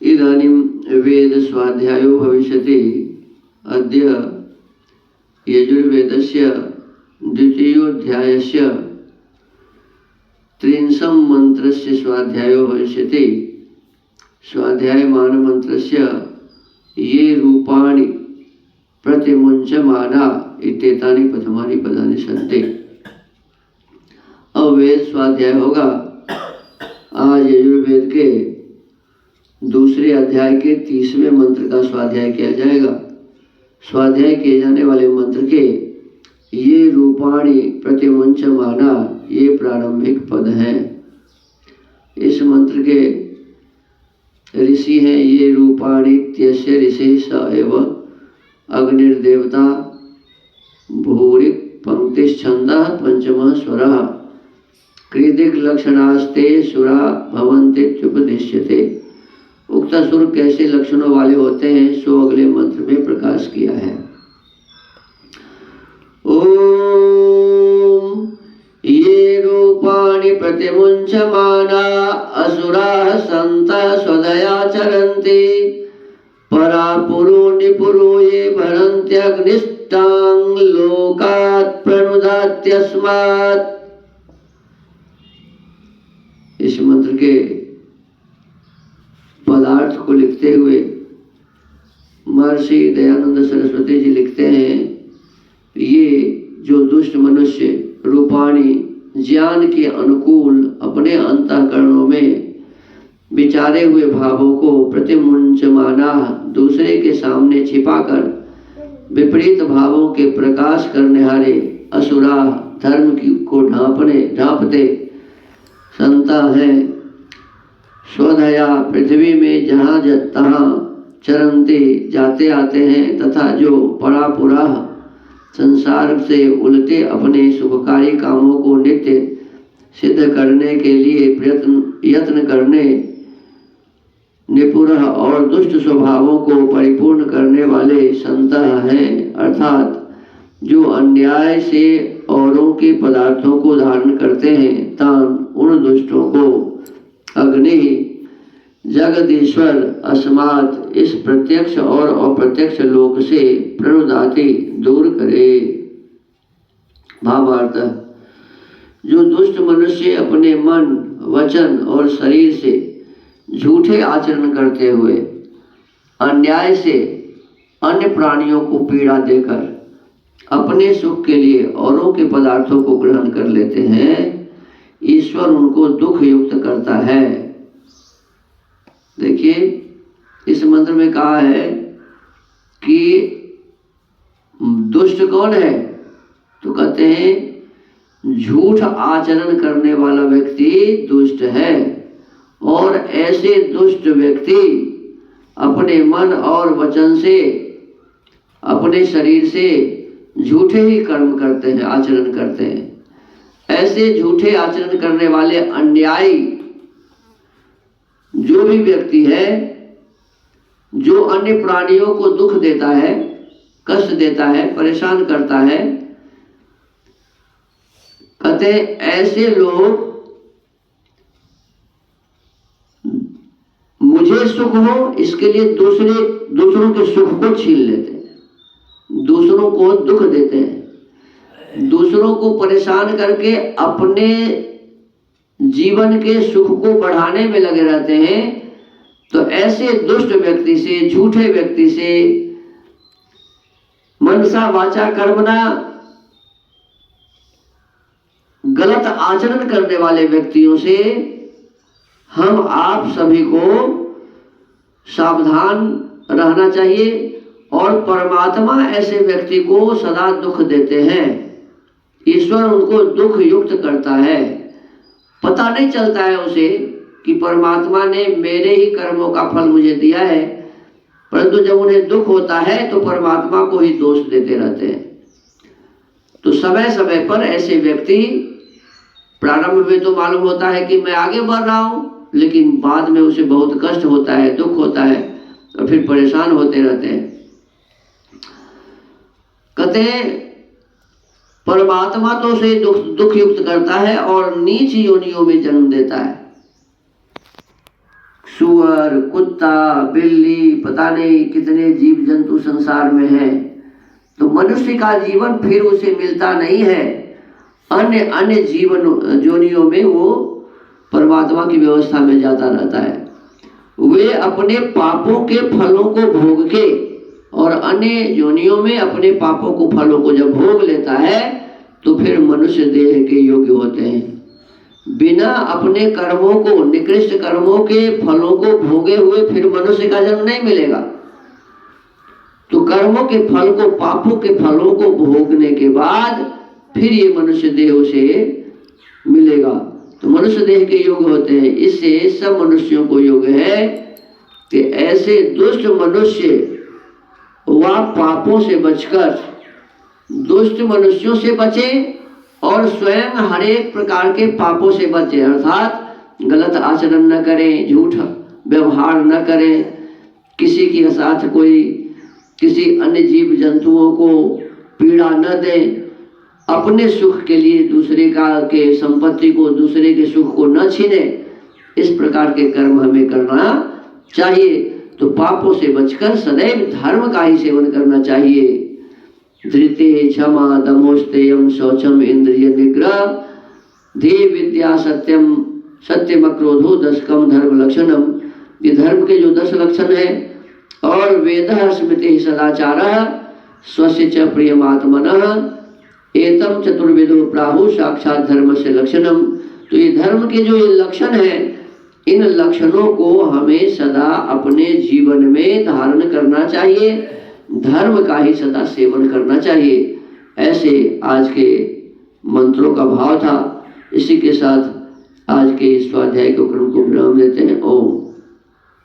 इदानीं वेद स्वाध्यायो भविष्यति। अद्य यजुर्वेदस्य द्वितीयोऽध्यायस्य 30 मन्त्रस्य स्वाध्यायो भविष्यति। स्वाध्यायमान मन्त्रस्य ये रूपाणि प्रतिमुञ्चमाना इत्येतानि प्रथमानि पदानि सन्ति। अब वेद स्वाध्याय होगा। आज यजुर्वेद के दूसरे अध्याय के 30वें मंत्र का स्वाध्याय किया जाएगा। स्वाध्याय किए जाने वाले मंत्र के ये रूपाणि प्रतिमुञ्चमाना ये प्रारंभिक पद हैं। इस मंत्र के ऋषि हैं ये रूपाणि इत्यस्य ऋषि स एव अग्निर्देवता भूरि पंक्तिश्छन्दः पंचमः स्वरः कृदिक लक्षणास्ते सुरा भवन्तीत्युपदिश्यते। उक्त सुर कैसे लक्षणों वाले होते हैं सो अगले मंत्र में प्रकाश किया है। ओम ये रूपाणि प्रतिमुञ्चमाना असुराः सन्तः स्वदया चरन्ति परापुरो निपुरो ये भरन्त्यग्निष्टां लोकात् प्रणुदात्यस्मात्। इस मंत्र के पदार्थ को लिखते हुए महर्षि दयानंद सरस्वती जी लिखते हैं, ये जो दुष्ट मनुष्य रूपाणी ज्ञान के अनुकूल अपने अंतःकरणों में विचारे हुए भावों को प्रतिमुञ्चमाना दूसरे के सामने छिपाकर विपरीत भावों के प्रकाश करने हारे असुरा धर्म को ढांपते संता है स्वधया पृथ्वी में जहाँ तहाँ चरन्ते जाते आते हैं तथा जो परापुरा संसार से उलटे अपने शुभकारी कामों को नित्य सिद्ध करने के लिए यत्न करने निपुण और दुष्ट स्वभावों को परिपूर्ण करने वाले संत हैं, अर्थात जो अन्याय से औरों के पदार्थों को धारण करते हैं तान उन दुष्टों को अग्नि जगदीश्वर अस्मात् इस प्रत्यक्ष और अप्रत्यक्ष लोक से प्रणुदाति दूर करे। भावार्थ, जो दुष्ट मनुष्य अपने मन वचन और शरीर से झूठे आचरण करते हुए अन्याय से अन्य प्राणियों को पीड़ा देकर अपने सुख के लिए औरों के पदार्थों को ग्रहण कर लेते हैं, ईश्वर उनको दुख युक्त करता है। देखिए इस मंत्र में कहा है कि दुष्ट कौन है, तो कहते हैं झूठ आचरण करने वाला व्यक्ति दुष्ट है और ऐसे दुष्ट व्यक्ति अपने मन और वचन से अपने शरीर से झूठे ही कर्म करते हैं, आचरण करते हैं। ऐसे झूठे आचरण करने वाले अन्यायी जो भी व्यक्ति है जो अन्य प्राणियों को दुख देता है, कष्ट देता है, परेशान करता है, कहते ऐसे लोग मुझे सुख हो इसके लिए दूसरों के सुख को छीन लेते हैं, दूसरों को दुख देते हैं, दूसरों को परेशान करके अपने जीवन के सुख को बढ़ाने में लगे रहते हैं। तो ऐसे दुष्ट व्यक्ति से, झूठे व्यक्ति से, मनसा वाचा कर्मणा गलत आचरण करने वाले व्यक्तियों से हम आप सभी को सावधान रहना चाहिए। और परमात्मा ऐसे व्यक्ति को सदा दुख देते हैं, ईश्वर उनको दुख युक्त करता है। पता नहीं चलता है उसे कि परमात्मा ने मेरे ही कर्मों का फल मुझे दिया है, परंतु जब उन्हें दुख होता है तो परमात्मा को ही दोष देते रहते हैं। तो समय समय पर ऐसे व्यक्ति प्रारंभ में तो मालूम होता है कि मैं आगे बढ़ रहा हूं, लेकिन बाद में उसे बहुत कष्ट होता है, दुख होता है और फिर परेशान होते रहते हैं। कहते परमात्मा तो उसे दुख युक्त करता है और नीच योनियों में जन्म देता है। सुअर, कुत्ता, बिल्ली, पता नहीं कितने जीव जंतु संसार में हैं, तो मनुष्य का जीवन फिर उसे मिलता नहीं है। अन्य अन्य जीवन जोनियों में वो परमात्मा की व्यवस्था में जाता रहता है। वे अपने पापों के फलों को भोग के और अन्य योनियों में अपने पापों को फलों को जब भोग लेता है तो फिर मनुष्य देह के योग्य होते हैं। बिना अपने कर्मों को, निकृष्ट कर्मों के फलों को भोगे हुए फिर मनुष्य का जन्म नहीं मिलेगा। तो कर्मों के फल को, पापों के फलों को भोगने के बाद फिर ये मनुष्य देह उसे मिलेगा, तो मनुष्य देह के योग होते हैं। इससे सब मनुष्यों को योग है कि ऐसे दुष्ट मनुष्य वह पापों से बचकर, दुष्ट मनुष्यों से बचे और स्वयं हर एक प्रकार के पापों से बचे, अर्थात गलत आचरण न करें, झूठ व्यवहार न करें, किसी के साथ कोई किसी अन्य जीव जंतुओं को पीड़ा न दें, अपने सुख के लिए दूसरे का के संपत्ति को, दूसरे के सुख को न छीने। इस प्रकार के कर्म हमें करना चाहिए। तो पापों से बचकर सदैव धर्म का ही सेवन करना चाहिए। धृते क्षमा दमोस्तेयम शौचम इंद्रिय निग्रह धीर विद्या सत्यम सत्यम अक्रोधो दशकम धर्म लक्षणम। ये धर्म के जो 10 लक्षण है। और वेदः स्मृति सदाचारः स्वस्य च प्रियमात्मनः एतम चतुर्वेदो प्राहु साक्षात धर्म से लक्षणम। तो ये धर्म के जो ये लक्षण हैं, इन लक्षणों को हमें सदा अपने जीवन में धारण करना चाहिए, धर्म का ही सदा सेवन करना चाहिए। ऐसे आज के मंत्रों का भाव था। इसी के साथ आज के इस स्वाध्याय के क्रम को विराम देते हैं। ओम